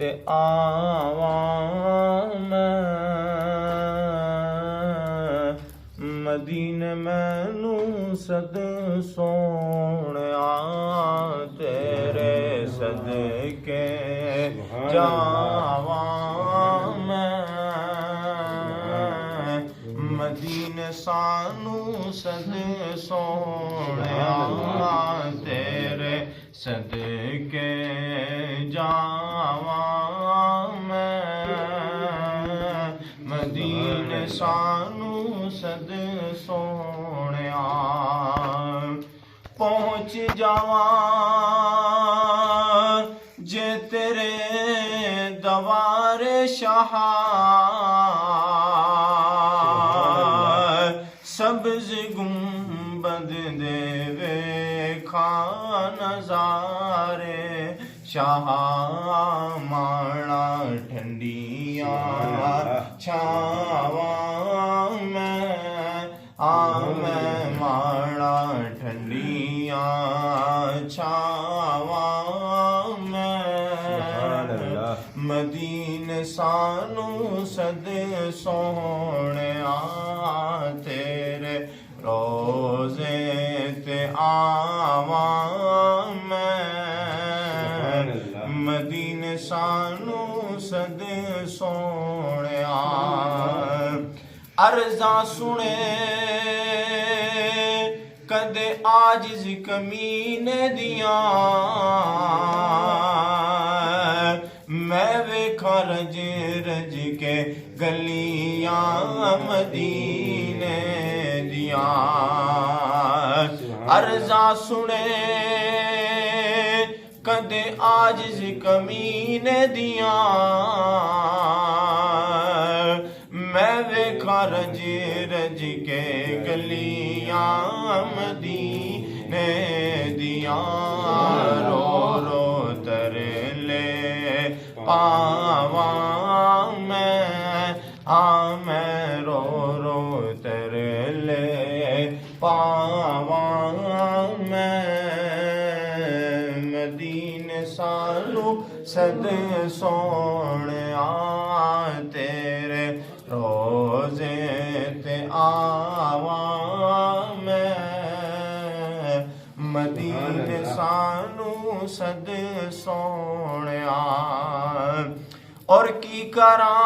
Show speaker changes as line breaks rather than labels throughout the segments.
تے آواں میں مدینے مینوں صد سونیا تیرے صدقے جاواں میں مدینے سانوں صد سونیا تیرے صدقے جاواں میں مدینے سانوں صد سونیا پہنچ جاواں جے تیرے دوار شاہ سبز گنبد دے ویکھاں نظارے شاہ مانا ٹھنڈیاں چھاواں میں میں مانا ٹھنڈیاں چھاواں میں مدینے سانوں صد سونیا تیرے روزے تے آواں میں مدینے سانوں صد سونیا عرضاں سنے کدے عاجز کمینے دیاں میں ویکھا رج رج کے گلیاں مدینے دیاں عرضاں سنے کدے عاجز کمینے دیاں میں ویکھا رج رج کے گلیاں مدینے دیاں رو رو ترلے پاواں میں رو رو ترلے پاواں میں مدینے سانوں صد سونیا تیرے روزے تے آواں میں مدینے سانوں صد سونیا اور کی کراں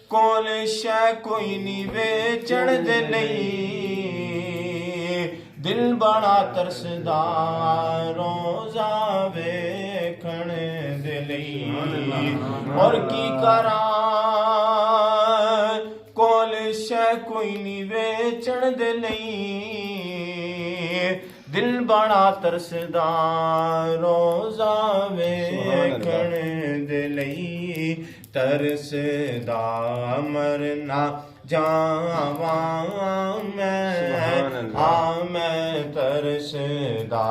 کول شے کوئی نہیں ویچن دے لئی دل بڑا ترسدا روزہ ویکھن دے لئی اور کی کراں کول شے کوئی نہیں ویچن دے لئی دل بڑا ترسدا روزہ ویکھن دے لئی ترسدا مرنا جاواں میں ترسدا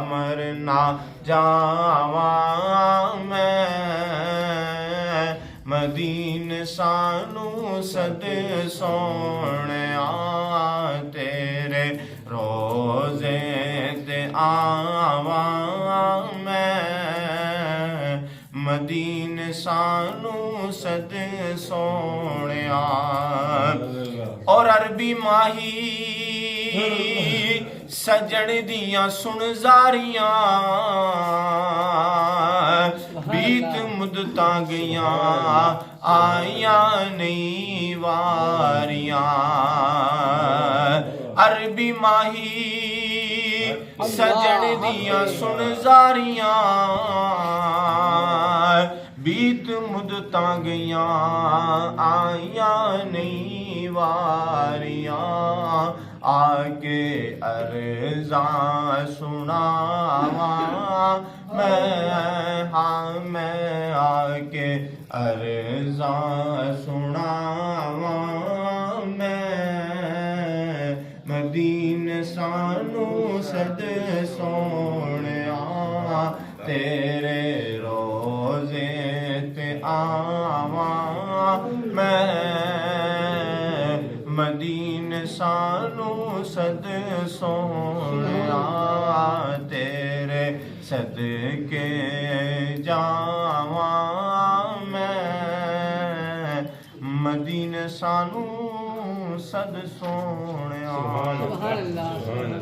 مرنا جاواں میں مدینے سانوں صد سونیا تیرے روزے تے آواں میں مدینے سانوں صد سونیا اور عربی ماہی سجن دیاں سن زاریاں بیت مدتاں گیاں آیاں نہیں واریاں عربی ماہی سجن دیاں سن زاریاں بیت مدتاں گیاں آیاں نہیں واریاں آگے عرضاں سناواں میں آگے عرضاں سناواں میں مدینے سانوں صد سونیا تیرے روزے تے آواں میں مدینے سانوں صد سونیا تیرے صدقے جا ਮਦੀਨੇ ਸਾਨੂੰ ਸਦ ਸੋਹਣਿਆ।
ਸੁਭਾਨ ਅੱਲਾਹ।